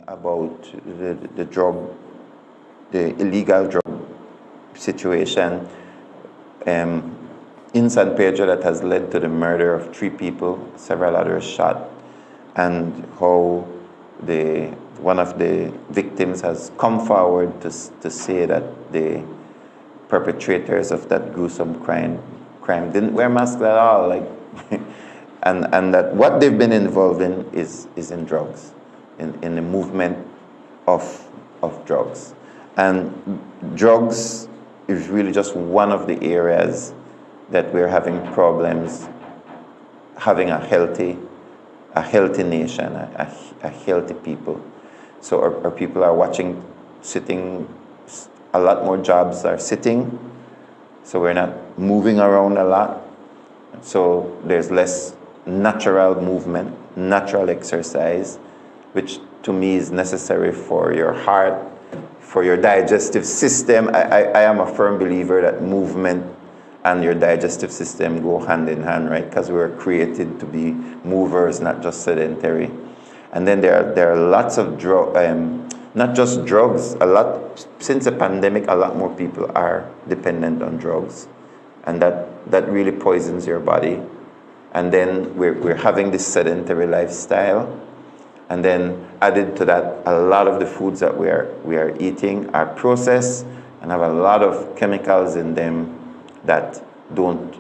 about the illegal drug situation in San Pedro that has led to the murder of 3 people, several others shot, and how one of the victims has come forward to say that the perpetrators of that gruesome crime didn't wear masks at all, and that what they've been involved in is in drugs, in the movement of drugs. And drugs is really just one of the areas that we're having problems having a healthy nation, a healthy people. So our people are sitting, a lot more jobs are sitting, so we're not moving around a lot. So there's less natural movement, natural exercise, which to me is necessary for your heart, for your digestive system. I am a firm believer that movement and your digestive system go hand in hand, right? Because we were created to be movers, not just sedentary. And then there are lots of not just drugs. Since the pandemic, a lot more people are dependent on drugs, and that really poisons your body. And then we're having this sedentary lifestyle, and then added to that, a lot of the foods that we are eating are processed and have a lot of chemicals in them that don't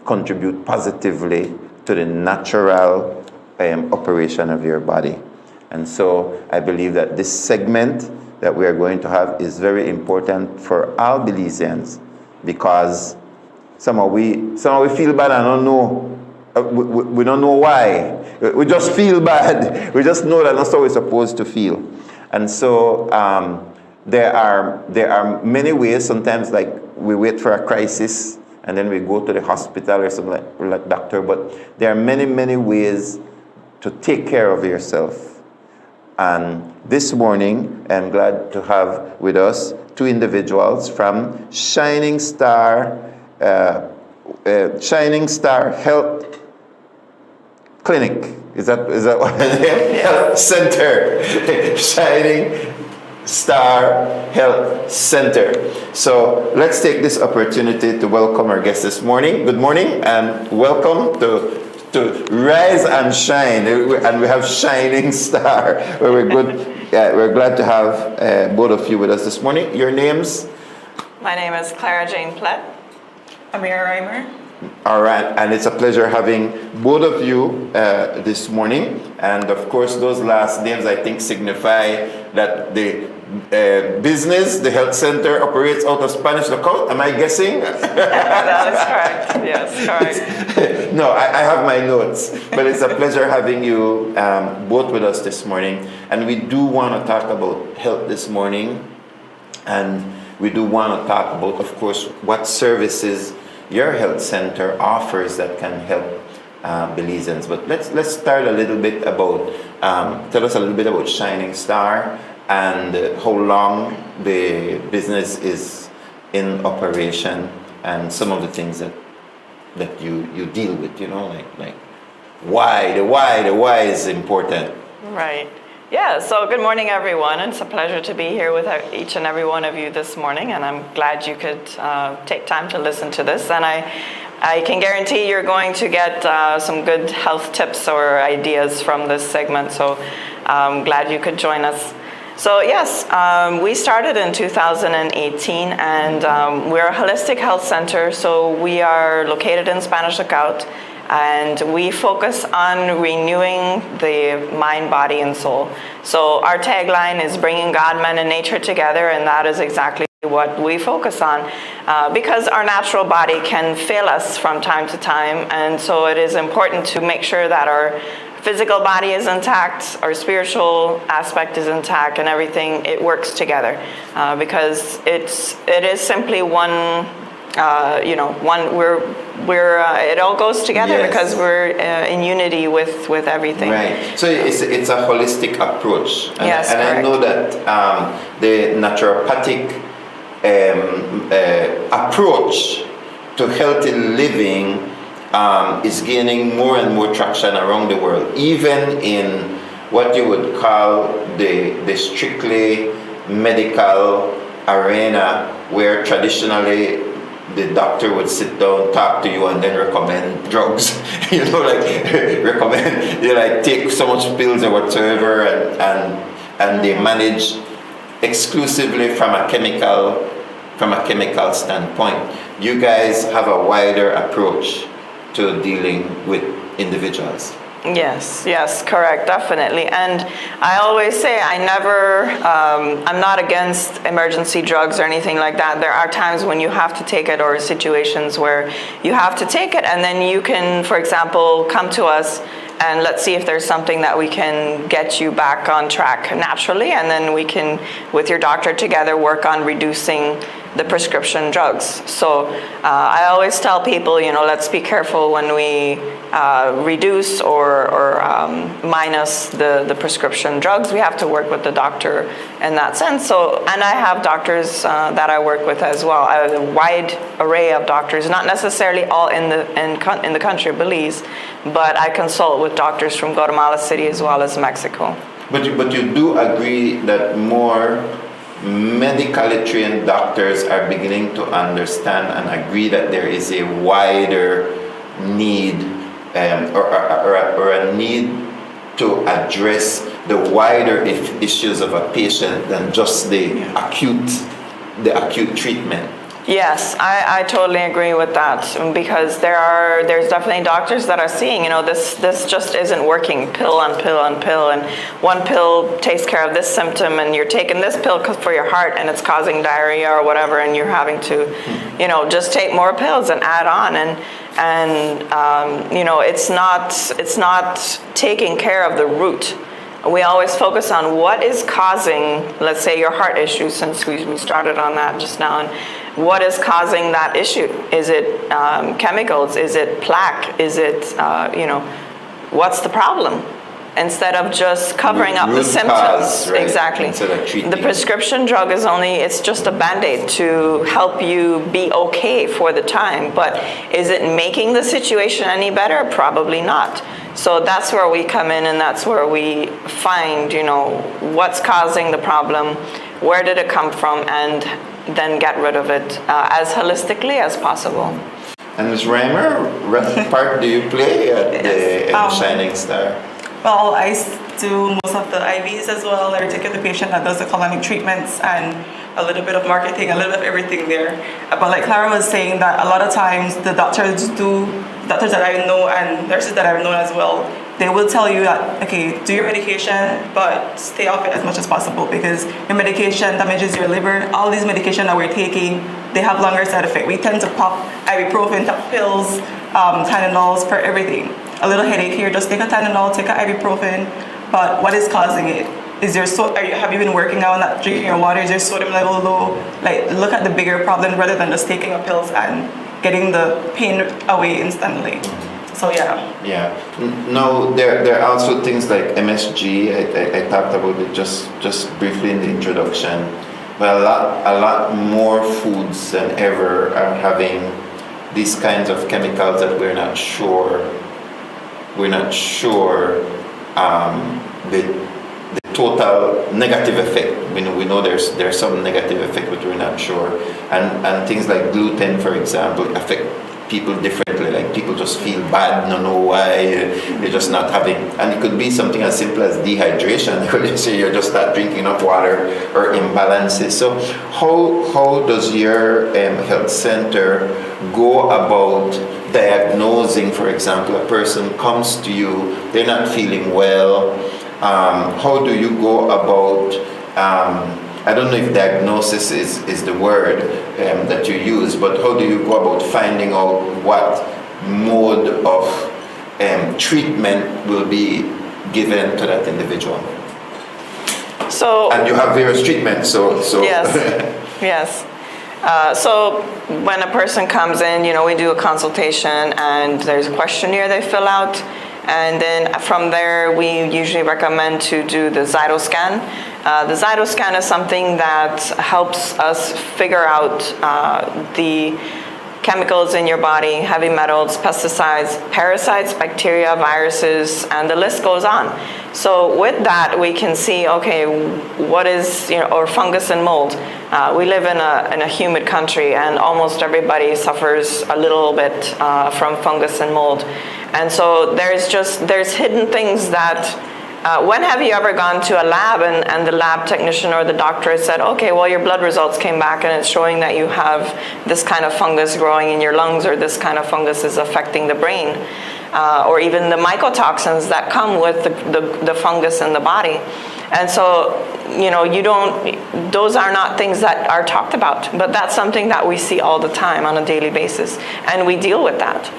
contribute positively to the natural operation of your body. And so I believe that this segment that we are going to have is very important for all Belizeans, because somehow we feel bad. I don't know. We don't know why. We just feel bad. We just know that that's how we're supposed to feel. And so there are many ways. Sometimes, like, we wait for a crisis and then we go to the hospital or something like doctor. But there are many ways to take care of yourself. And this morning, I'm glad to have with us 2 individuals from Shining Star Health Clinic. Is that what it is? Health Center. Shining Star Health Center. So let's take this opportunity to welcome our guests this morning. Good morning and welcome to Rise and Shine. And we have Shining Star. We're glad to have both of you with us this morning. Your names? My name is Clara Jane Platt. Amira Reimer. All right, and it's a pleasure having both of you this morning. And of course, those last names, I think, signify that the business, the health center, operates out of Spanish Lookout. Am I guessing? That is correct. Yes, correct. No, I have my notes, but it's a pleasure having you both with us this morning. And we do want to talk about health this morning, and we do want to talk about, of course, what services your health center offers that can help Belizeans. But let's start a little bit about, tell us a little bit about Shining Star and how long the business is in operation and some of the things that you deal with, like why. The why is important. Right. Yeah, so good morning, everyone. It's a pleasure to be here with each and every one of you this morning, and I'm glad you could take time to listen to this. And I can guarantee you're going to get some good health tips or ideas from this segment, so I'm glad you could join us. So yes, we started in 2018, and we're a holistic health center, so we are located in Spanish Lookout. And we focus on renewing the mind, body, and soul. So our tagline is bringing God, man, and nature together, and that is exactly what we focus on, because our natural body can fail us from time to time, and so it is important to make sure that our physical body is intact, our spiritual aspect is intact, and everything, it works together, because it is simply one. It all goes together. Yes. Because we're in unity with everything. Right. So it's a holistic approach. And, yes, and correct. I know that the naturopathic approach to healthy living is gaining more and more traction around the world, even in what you would call the strictly medical arena, where traditionally the doctor would sit down, talk to you, and then recommend drugs. Recommend, take so much pills or whatsoever, and they manage exclusively from a chemical standpoint. You guys have a wider approach to dealing with individuals. Yes, correct, definitely. And I always say I'm not against emergency drugs or anything like that. There are times when you have to take it, or situations where you have to take it, and then you can, for example, come to us and let's see if there's something that we can get you back on track naturally, and then we can, with your doctor together, work on reducing the prescription drugs. So I always tell people, let's be careful when we reduce or minus the prescription drugs. We have to work with the doctor in that sense. So, and I have doctors that I work with as well. I have a wide array of doctors, not necessarily all in the country of Belize, but I consult with doctors from Guatemala City as well as Mexico. But you do agree that more medically trained doctors are beginning to understand and agree that there is a wider need or a need to address the wider issues of a patient than just the acute treatment. Yes, I totally agree with that, because there's definitely doctors that are seeing, this just isn't working, pill on pill on pill, and one pill takes care of this symptom, and you're taking this pill for your heart and it's causing diarrhea or whatever, and you're having to, just take more pills and add on, and it's not taking care of the root. We always focus on what is causing, let's say, your heart issue, since we started on that just now, and what is causing that issue? Is it chemicals? Is it plaque? Is it, what's the problem? Instead of just covering up the symptoms. Cause, right? Exactly. Instead of treating. The prescription drug it's just a Band-Aid to help you be okay for the time. But is it making the situation any better? Probably not. So that's where we come in, and that's where we find, what's causing the problem, where did it come from, and then get rid of it as holistically as possible. And Ms. Reimer, what part do you play at the Shining Star? Well, I do most of the IVs as well. I take care of the patient that does the colonic treatments, and a little bit of marketing, a little bit of everything there. But like Clara was saying, that a lot of times the doctors that I know and nurses that I've known as well, they will tell you that, okay, do your medication, but stay off it as much as possible, because your medication damages your liver. All these medications that we're taking, they have longer side effects. We tend to pop ibuprofen, top pills, Tylenols for everything. A little headache here, just take a Tylenol, take an ibuprofen. But what is causing it? Have you been working out, not drinking your water? Is your sodium level low? Look at the bigger problem rather than just taking a pills and getting the pain away instantly. So yeah. Now there are also things like MSG. I talked about it just briefly in the introduction. But a lot more foods than ever are having these kinds of chemicals that we're not sure the total negative effect. We know there's some negative effect, but we're not sure. And things like gluten, for example, affect people differently. Like people just feel bad, don't know why. They're just not having, and it could be something as simple as dehydration. Where say you're just not drinking enough water, or imbalances. So how does your health center go about diagnosing, for example, a person comes to you, they're not feeling well. How do you go about, I don't know if diagnosis is the word that you use, but how do you go about finding out what mode of treatment will be given to that individual? And you have various treatments, so Yes. So when a person comes in, we do a consultation, and there's a questionnaire they fill out, and then from there we usually recommend to do the Zytoscan. The Zytoscan is something that helps us figure out chemicals in your body, heavy metals, pesticides, parasites, bacteria, viruses, and the list goes on. So with that, we can see, okay, what is, or fungus and mold. We live in a humid country, and almost everybody suffers a little bit from fungus and mold. And so there's hidden things that, when have you ever gone to a lab and the lab technician or the doctor has said, okay, well, your blood results came back and it's showing that you have this kind of fungus growing in your lungs, or this kind of fungus is affecting the brain, or even the mycotoxins that come with the fungus in the body. And so, those are not things that are talked about, but that's something that we see all the time on a daily basis, and we deal with that.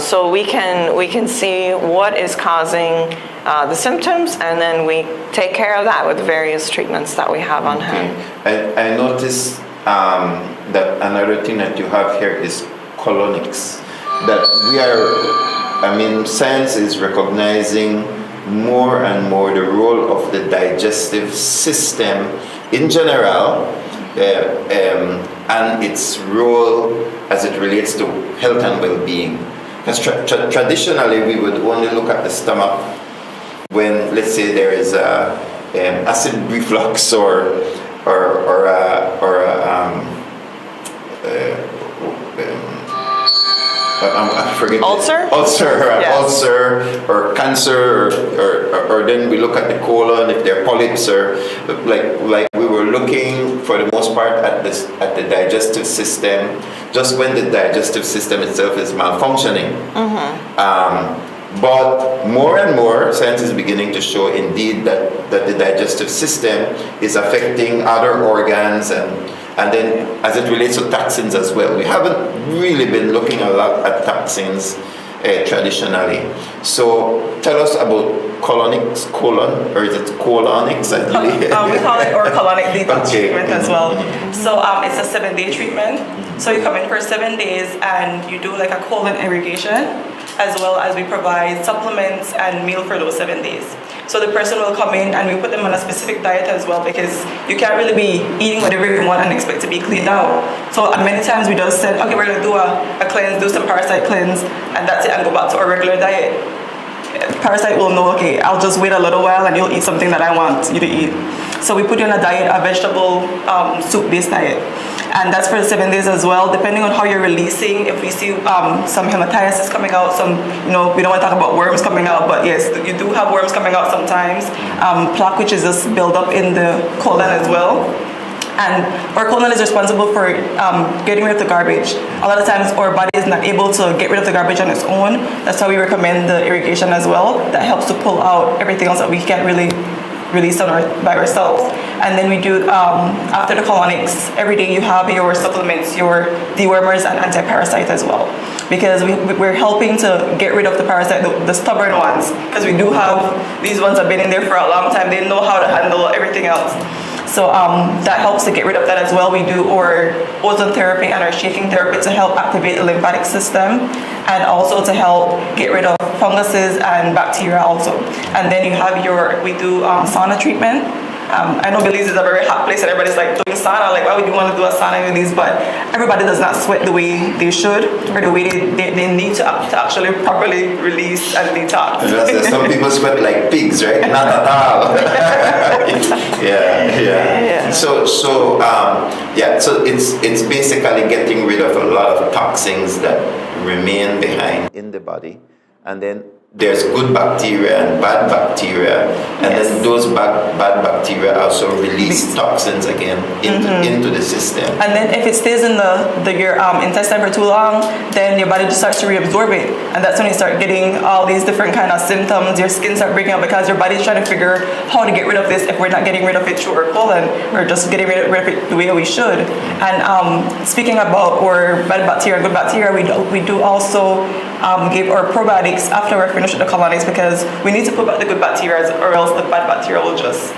So we can see what is causing the symptoms, and then we take care of that with various treatments that we have on hand. I noticed that another thing that you have here is colonics. That science is recognizing more and more the role of the digestive system in general, and its role as it relates to health and well-being. Because traditionally, we would only look at the stomach when, let's say, there is acid reflux or I forget ulcer or cancer, or then we look at the colon if there are polyps, or like we were looking for the most part at the digestive system, just when the digestive system itself is malfunctioning. But more and more, science is beginning to show indeed that the digestive system is affecting other organs, and then as it relates to toxins as well. We haven't really been looking a lot at toxins traditionally. So tell us about colonics, or is it colonics? We call it colonic detox treatment as well. So it's a 7-day treatment. So you come in for 7 days and you do like a colon irrigation, as well as we provide supplements and meal for those 7 days. So the person will come in and we put them on a specific diet as well, because you can't really be eating whatever you want and expect to be cleaned out. So many times we just said, okay, we're going to do a cleanse, do some parasite cleanse, and that's it, and go back to our regular diet. Parasite will know, okay, I'll just wait a little while and you'll eat something that I want you to eat. So we put you on a diet, a vegetable soup-based diet. And that's for the 7 days as well, depending on how you're releasing. If we see some hematitis coming out, we don't want to talk about worms coming out, but yes, you do have worms coming out sometimes. Plaque, which is just build up in the colon as well. And our colon is responsible for getting rid of the garbage. A lot of times our body is not able to get rid of the garbage on its own. That's why we recommend the irrigation as well. That helps to pull out everything else that we can't really release by ourselves. And then we do, after the colonics, every day you have your supplements, your dewormers and anti-parasite as well. Because we're helping to get rid of the parasite, the stubborn ones. Because we do have, these ones have been in there for a long time, they know how to handle everything else. So that helps to get rid of that as well. We do our ozone therapy and our shaking therapy to help activate the lymphatic system, and also to help get rid of funguses and bacteria also. And then you have we do sauna treatment. I know Belize is a very hot place and everybody's like doing sauna, like why would you want to do a sauna in Belize? But everybody does not sweat the way they should, or the way they need to actually properly release and detox. Some people sweat like pigs, right? Not at all. Yeah. So it's basically getting rid of a lot of toxins that remain behind in the body, and then there's good bacteria and bad bacteria, and then those bad bacteria also release toxins again into the system. And then if it stays in your intestine for too long, then your body just starts to reabsorb it, and that's when you start getting all these different kind of symptoms. Your skin starts breaking out because your body's trying to figure how to get rid of this. If we're not getting rid of it through our colon, we're just getting rid of it the way we should. And speaking about our bad bacteria, good bacteria, we do also give our probiotics after we're finished with the colonics, because we need to put back the good bacteria, or else the bad bacteria will just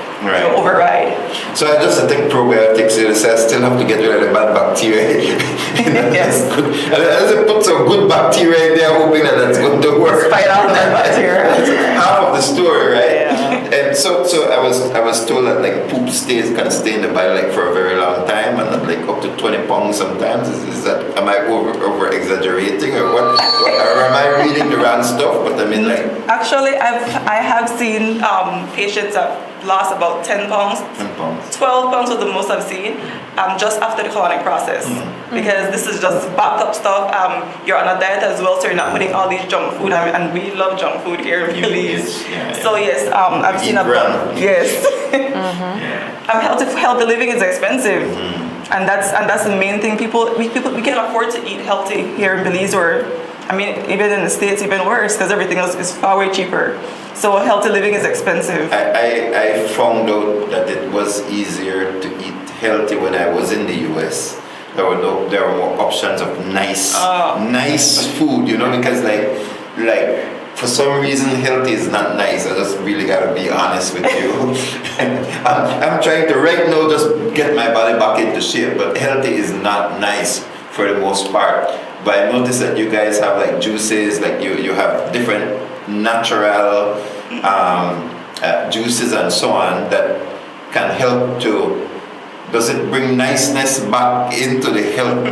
override. So I just take probiotics, I still have to get rid of the bad bacteria. Yes. I just put some good bacteria in there, hoping that that's going to work. Fight out that bacteria. Half of the story, right? Yeah. So I was told that like poop can stay in the body like for a very long time and like up to 20 pounds sometimes. Is that, am I over exaggerating or what? Or am I reading the wrong stuff? But I mean like. Actually, I have seen patients that lost about 10 pounds. 10 pounds. 12 pounds was the most I've seen, just after the colonic process. Because this is just backed up stuff. You're on a diet as well, so you're not putting all these junk food. And we love junk food here in Belize. So yes, I've seen yes. Healthy living is expensive. And that's the main thing. We can afford to eat healthy here in Belize, or I mean, even in the States, even worse, because everything else is far way cheaper. So healthy living is expensive. I found out that it was easier to eat healthy when I was in the US. There were more options of nice food, you know, because like for some reason healthy is not nice. I just really gotta be honest with you. I'm trying to right now just get my body back into shape, but healthy is not nice for the most part. But I noticed that you guys have like juices, like you have different natural juices and so on that can help to. Does it bring niceness back into the health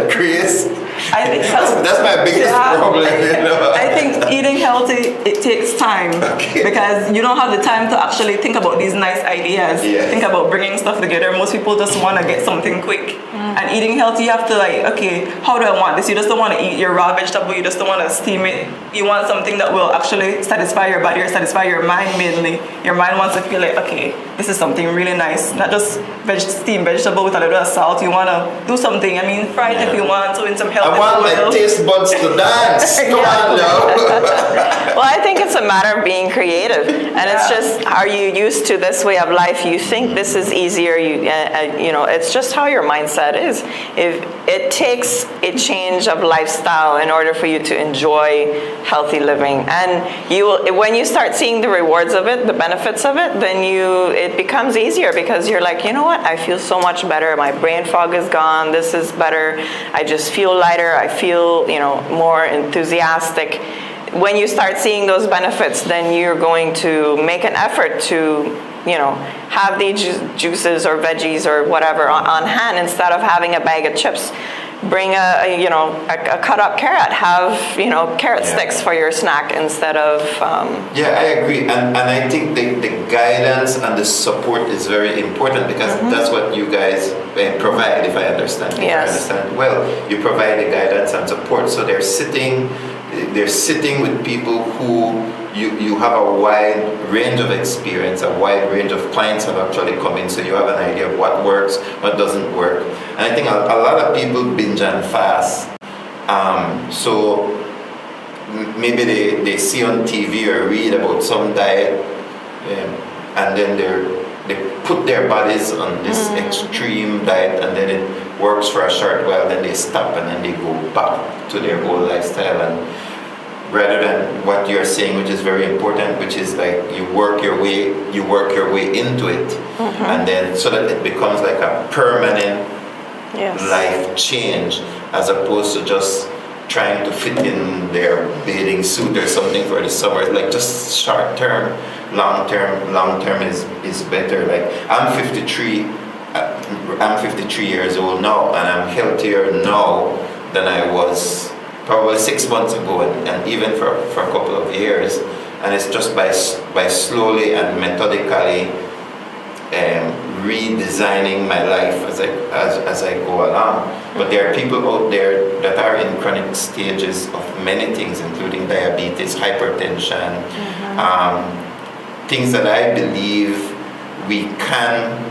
craze? I think that's my biggest problem. You know? I think eating healthy, it takes time because you don't have the time to actually think about these nice ideas. Yes. Think about bringing stuff together. Most people just want to get something quick. And eating healthy, you have to like, okay, how do I want this? You just don't want to eat your raw vegetable. You just don't want to steam it. You want something that will actually satisfy your body or satisfy your mind mainly. Your mind wants to feel like, okay, this is something really nice. Not just steamed vegetable with a little bit of salt. You want to do something. I mean, fry it if you want to in some healthy I want my taste buds to dance. Come on, Well, I think it's a matter of being creative, and it's just, are you used to this way of life? You think this is easier. You know, it's just how your mindset is. If it takes a change of lifestyle in order for you to enjoy healthy living, and you will, when you start seeing the rewards of it, the benefits of it, then it becomes easier because you're like, you know what? I feel so much better. My brain fog is gone. This is better. I just feel lighter. I feel, you know, more enthusiastic. When you start seeing those benefits, then you're going to make an effort to, you know, have these juices or veggies or whatever on hand instead of having a bag of chips. Bring a cut up carrot. Have, you know, carrot sticks for your snack instead of. Yeah, I agree, and I think the guidance and the support is very important because that's what you guys provide. If I understand, well, you provide the guidance and support. So they're sitting with people who you have a wide range of experience, a wide range of clients have actually come in, so you have an idea of what works, what doesn't work. And I think a lot of people binge and fast. So maybe they see on TV or read about some diet, and then they put their bodies on this extreme diet, and then it works for a short while, then they stop and then they go back to their old lifestyle. And rather than what you're saying, which is very important, which is like you work your way into it, and then so that it becomes like a permanent life change, as opposed to just trying to fit in their bathing suit or something for the summer. It's like just short term. Long term is better. Like I'm 53 years old now, and I'm healthier now than I was probably 6 months ago, and even for a couple of years. And it's just by slowly and methodically redesigning my life as I go along. But there are people out there that are in chronic stages of many things, including diabetes, hypertension, things that I believe we can,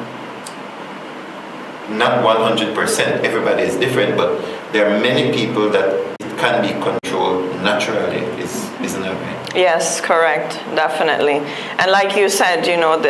not 100%, everybody is different, but there are many people that it can be controlled naturally, isn't that right? Yes, correct, definitely. And like you said, you know,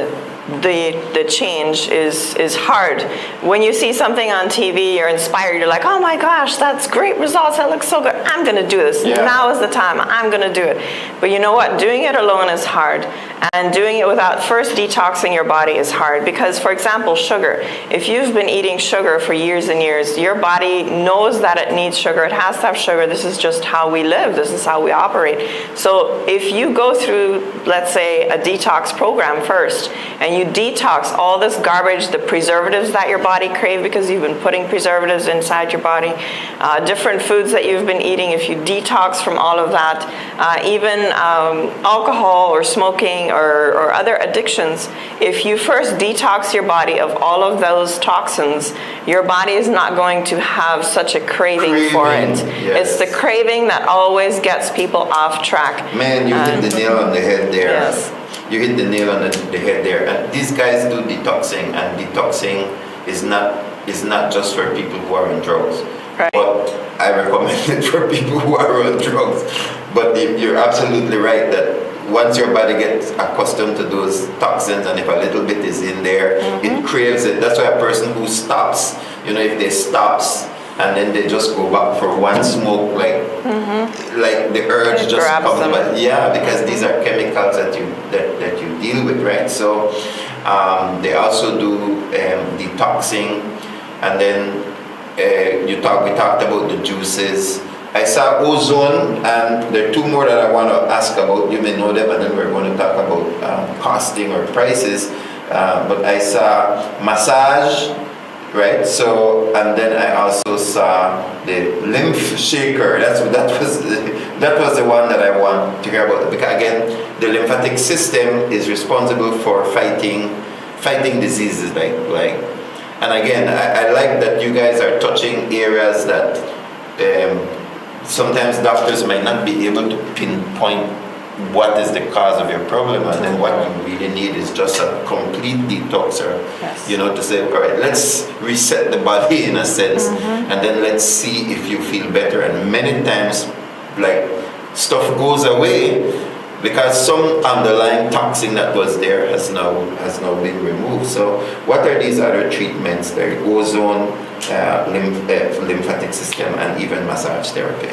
the change is hard. When you see something on TV, you're inspired. You're like, oh my gosh, that's great results. That looks so good. I'm going to do this. Yeah. Now is the time. I'm going to do it. But you know what? Doing it alone is hard. And doing it without first detoxing your body is hard. Because, for example, sugar. If you've been eating sugar for years and years, your body knows that it needs sugar. It has to have sugar. This is just how we live. This is how we operate. So if you go through, let's say, a detox program first, and you detox all this garbage, the preservatives that your body craves because you've been putting preservatives inside your body, different foods that you've been eating, if you detox from all of that, even alcohol or smoking or other addictions, if you first detox your body of all of those toxins, your body is not going to have such a craving for it. Yes. It's the craving that always gets people off track. Man, you hit the nail on the head there. Yes. You hit the nail on the head there. And these guys do detoxing, and detoxing is not just for people who are on drugs. Right. But I recommend it for people who are on drugs. But you're absolutely right that once your body gets accustomed to those toxins, and if a little bit is in there, it craves it. That's why a person who stops, if they stops and then they just go back for one smoke, like the urge It just grabs comes them. back. Yeah, because these are chemicals that you deal with, right? So they also do detoxing, and then we talked about the juices. I saw ozone, and there are two more that I want to ask about. You may know them, and then we're going to talk about costing or prices. But I saw massage, right? So, and then I also saw the lymph shaker. That was the one that I want to hear about, because again, the lymphatic system is responsible for fighting diseases like. And again, I like that you guys are touching areas that sometimes doctors might not be able to pinpoint what is the cause of your problem, and then what you really need is just a complete detox, or to say, all right, let's reset the body in a sense, and then let's see if you feel better. And many times, like, stuff goes away because some underlying toxin that was there has now been removed. So what are these other treatments? There are ozone, lymphatic system, and even massage therapy.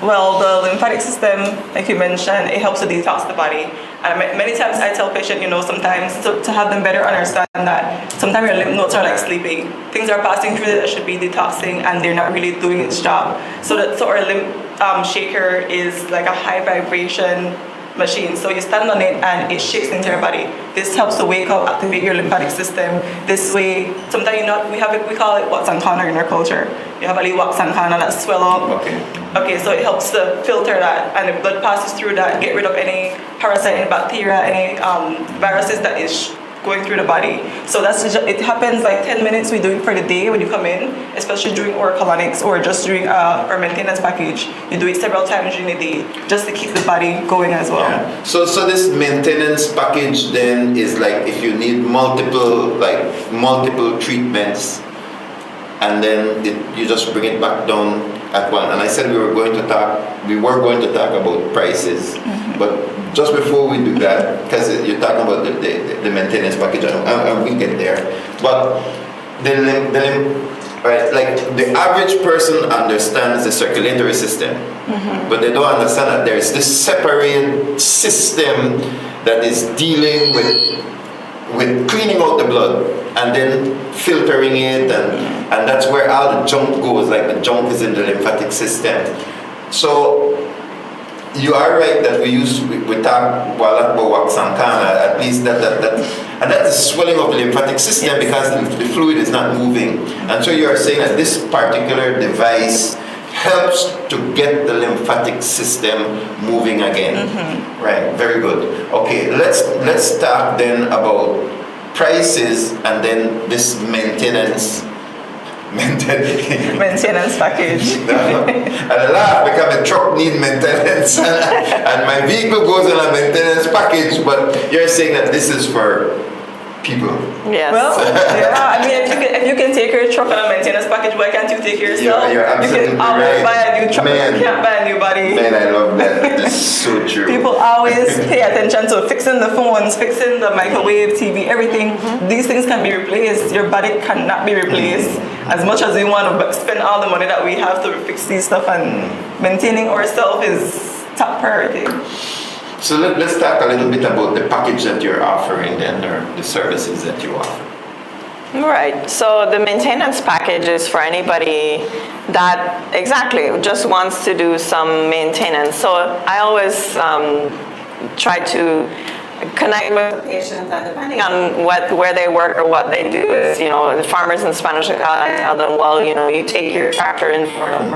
Well, the lymphatic system, like you mentioned, it helps to detox the body. And many times I tell patients, sometimes to have them better understand that sometimes your lymph nodes are like sleeping. Things are passing through that should be detoxing, and they're not really doing its job. So our lymph shaker is like a high vibration machine. So you stand on it and it shakes into your body. This helps to wake up, activate your lymphatic system. This way, sometimes we call it Watsankana in our culture. You have a little Watsankana that swell up. Okay, so it helps to filter that, and the blood passes through that, get rid of any parasite, any bacteria, any viruses that is going through the body. So it happens like 10 minutes. We do it for the day when you come in, especially during oral colonics or just during our maintenance package. You do it several times during the day just to keep the body going as well. Yeah. So this maintenance package then is like if you need multiple treatments, and then you just bring it back down at one. And I said we were going to talk about prices, but just before we do that, because you're talking about the maintenance package, and we get there, but like the average person understands the circulatory system, but they don't understand that there is this separate system that is dealing with cleaning out the blood and then filtering it, and that's where all the junk goes. Like the junk is in the lymphatic system. So you are right that we talk about Watsankana, at least that and that is swelling of the lymphatic system because the fluid is not moving. And so you are saying that this particular device helps to get the lymphatic system moving again. Right, very good. Okay, let's talk then about prices, and then this maintenance package. And I laugh because the truck needs maintenance and my vehicle goes on a maintenance package, but you're saying that this is for people. Yes. Well, yeah, I mean, if you can take your truck on a maintenance package, why can't you take yourself? You're absolutely you can always right. buy a new truck, Man. you can't buy a new body. Man, I love that. It's so true. People always pay attention to fixing the phones, fixing the microwave, TV, everything. These things can be replaced. Your body cannot be replaced. As much as we want to spend all the money that we have to fix these stuff, and maintaining ourselves is top priority. So let's talk a little bit about the package that you're offering then, or the services that you offer. Right. So the maintenance package is for anybody that just wants to do some maintenance. So I always try to connect with patients, and depending on where they work or what they do, is, the farmers in Spanish, I tell them, well, you take your tractor in for them.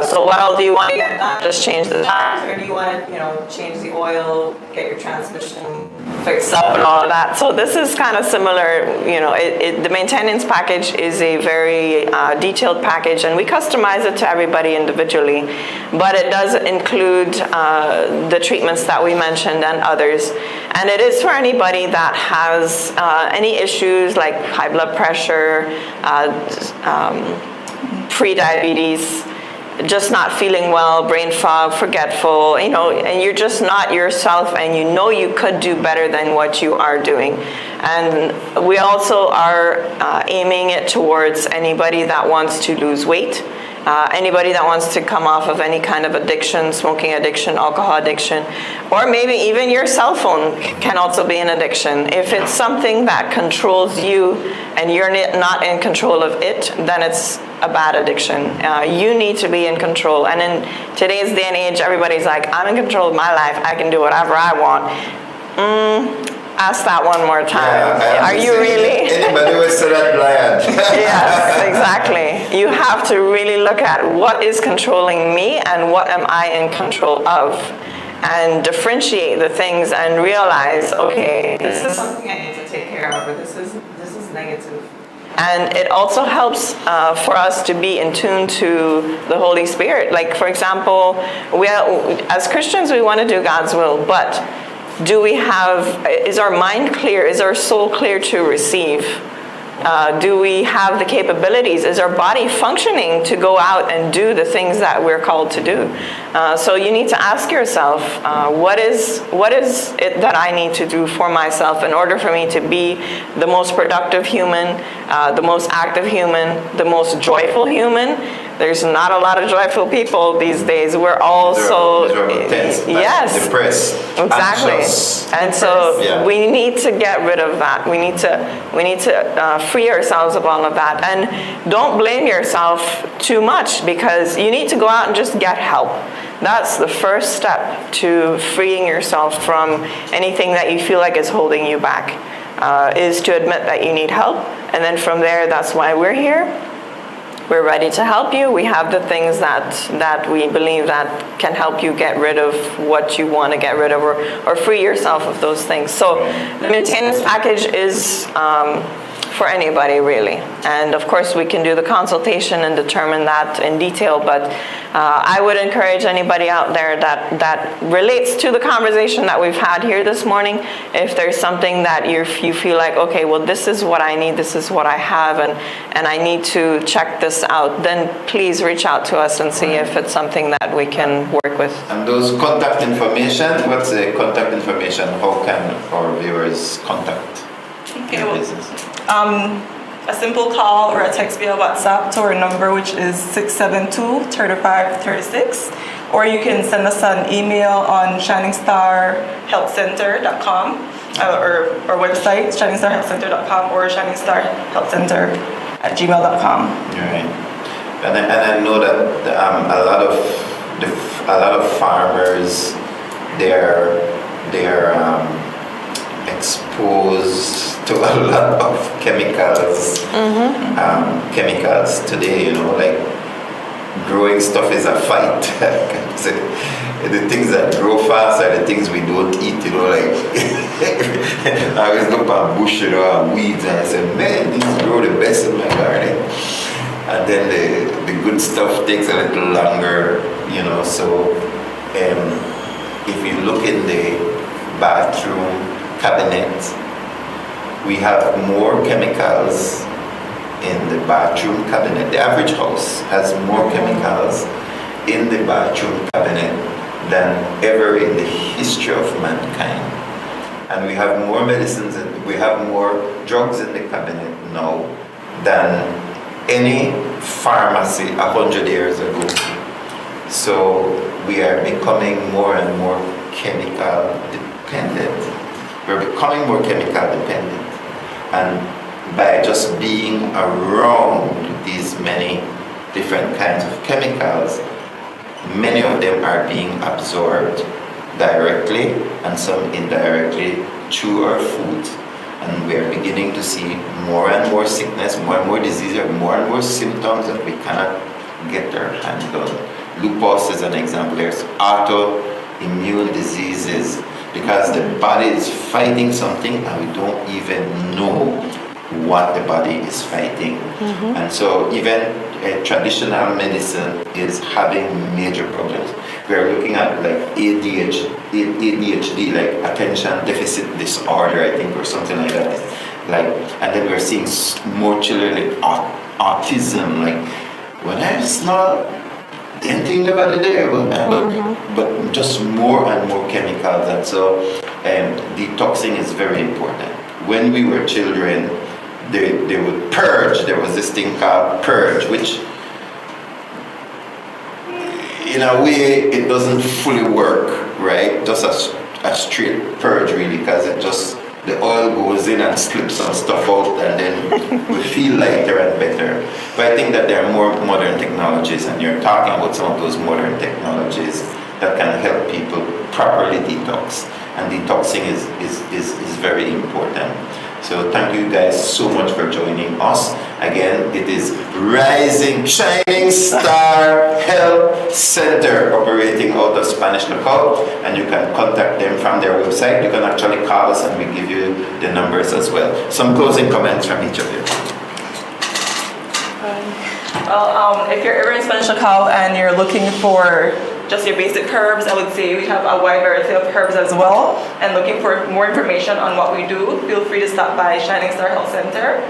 So what all do you want to get done? Just change the tires, or do you want to, change the oil, get your transmission fixed up and all of that? So this is kind of similar, the maintenance package is a very detailed package, and we customize it to everybody individually, but it does include the treatments that we mentioned and others. And it is for anybody that has any issues like high blood pressure, pre-diabetes, just not feeling well, brain fog, forgetful, and you're just not yourself, and you could do better than what you are doing. And we also are aiming it towards anybody that wants to lose weight, anybody that wants to come off of any kind of addiction, smoking addiction, alcohol addiction, or maybe even your cell phone can also be an addiction. If it's something that controls you and you're not in control of it, then it's a bad addiction. You need to be in control. And in today's day and age, everybody's like, I'm in control of my life. I can do whatever I want. Ask that one more time. Are you really? Anybody will say that blind. Yes, exactly. You have to really look at what is controlling me and what am I in control of, and differentiate the things and realize, okay, this is something I need to take care of, or this is negative. And it also helps for us to be in tune to the Holy Spirit. Like, for example, as Christians, we want to do God's will, but is our mind clear? Is our soul clear to receive? Do we have the capabilities? Is our body functioning to go out and do the things that we're called to do? So you need to ask yourself, what is it that I need to do for myself in order for me to be the most productive human, the most active human, the most joyful human? There's not a lot of joyful people these days. We're all tense, yes, depressed, exactly, anxious. And so we need to get rid of that. We need to free ourselves of all of that, and don't blame yourself too much, because you need to go out and just get help. That's the first step to freeing yourself from anything that you feel like is holding you back, is to admit that you need help, and then from there, that's why we're here. We're ready to help you. We have the things that we believe that can help you get rid of what you want to get rid of, or free yourself of those things. So the maintenance package is for anybody, really. And of course, we can do the consultation and determine that in detail, but I would encourage anybody out there that relates to the conversation that we've had here this morning. If there's something that you feel like, okay, well, this is what I need, this is what I have, and I need to check this out, then please reach out to us and see if it's something that we can work with. And those contact information, what's the contact information? How can our viewers contact your business? A simple call or a text via WhatsApp to our number, which is 672-3536. Or you can send us an email on shiningstarhealthcenter.com, or our website, shiningstarhealthcenter.com, or shiningstarhealthcenter@gmail.com. Right. And I know that a lot of farmers, they're exposed to a lot of chemicals. Chemicals today, like growing stuff is a fight. The things that grow fast are the things we don't eat, like I always look at bush, weeds, and I say, man, these grow the best in my garden. And then the good stuff takes a little longer, so if you look in the bathroom cabinet, We have more chemicals in the bathroom cabinet. The average house has more chemicals in the bathroom cabinet than ever in the history of mankind. And we have more medicines and we have more drugs in the cabinet now than any pharmacy 100 years ago. So we are becoming more and more chemical dependent. We're becoming more chemical dependent. And by just being around these many different kinds of chemicals, many of them are being absorbed directly and some indirectly through our food. And we are beginning to see more and more sickness, more and more disease, more and more symptoms that we cannot get our hands on. Lupus is an example. There's autoimmune diseases because the body is fighting something and we don't even know what the body is fighting. And so even traditional medicine is having major problems. We are looking at like ADHD, like attention deficit disorder, I think, or something like that. And then we're seeing more children like autism. Like when I was small, didn't think about it there, but just more and more chemicals. And so detoxing is very important. When we were children, they would purge. There was this thing called purge, which in a way it doesn't fully work, right? Just a straight purge really, because the oil goes in and slips some stuff out and then we feel lighter and better. But I think that there are more modern technologies, and you're talking about some of those modern technologies that can help people properly detox. And detoxing is very important. So thank you guys so much for joining us. Again, it is Rising Shining Star Health Center operating out of Spanish Lookout, and you can contact them from their website. You can actually call us and we give you the numbers as well. Some closing comments from each of you. Well, if you're ever in Spanish Lookout and you're looking for just your basic herbs, I would say we have a wide variety of herbs as well. And looking for more information on what we do, feel free to stop by Shining Star Health Center.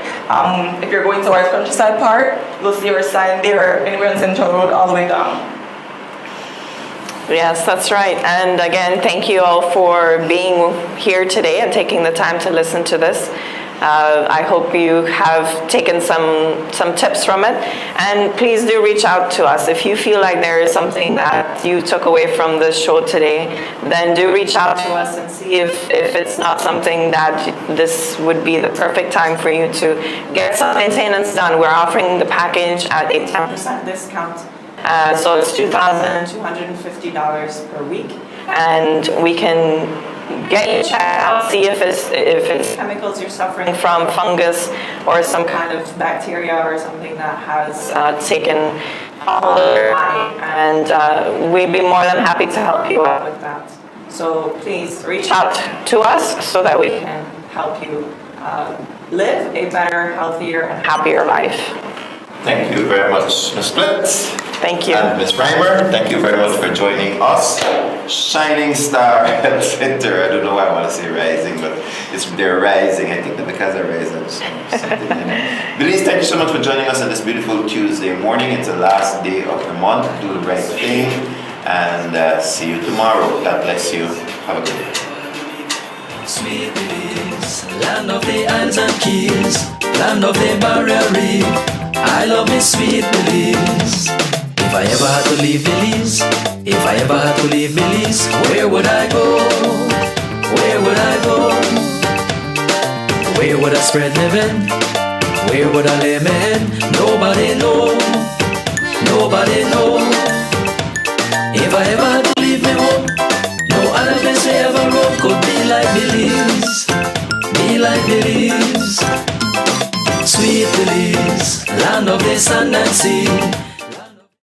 If you're going to our countryside part, you'll see our sign there anywhere on Central Road all the way down. Yes, that's right. And again, thank you all for being here today and taking the time to listen to this. I hope you have taken some tips from it, and please do reach out to us. If you feel like there is something that you took away from this show today, then do reach out to us and see if it's not something that this would be the perfect time for you to get some maintenance done. We're offering the package at a 10% discount. So it's $2,250 per week, and we can get you checked out, see if it's chemicals you're suffering from, fungus, or some kind of bacteria or something that has taken hold of your body, and we'd be more than happy to help you out with that. So please reach out to us so that we can help you live a better, healthier, and happier life. Thank you very much, Ms. Splits. Thank you. And Ms. Primer, thank you very much for joining us. Shining Star Health Center. I don't know why I want to say rising, but they're rising. I think that because they're rising, something like that. Belize, thank you so much for joining us on this beautiful Tuesday morning. It's the last day of the month. Do the right thing, and see you tomorrow. God bless you. Have a good day. Sweet Belize, land of the islands and keys, land of the barrier reef. I love me sweet Belize. If I ever had to leave Belize, if I ever had to leave Belize, where would I go? Where would I go? Where would I spread my bed? Where would I lay my head? Nobody know. Nobody know. If I ever had to leave my home, no other place I ever roam could be like Belize. Be like Belize. Sweet Belize, land of the sand and sea.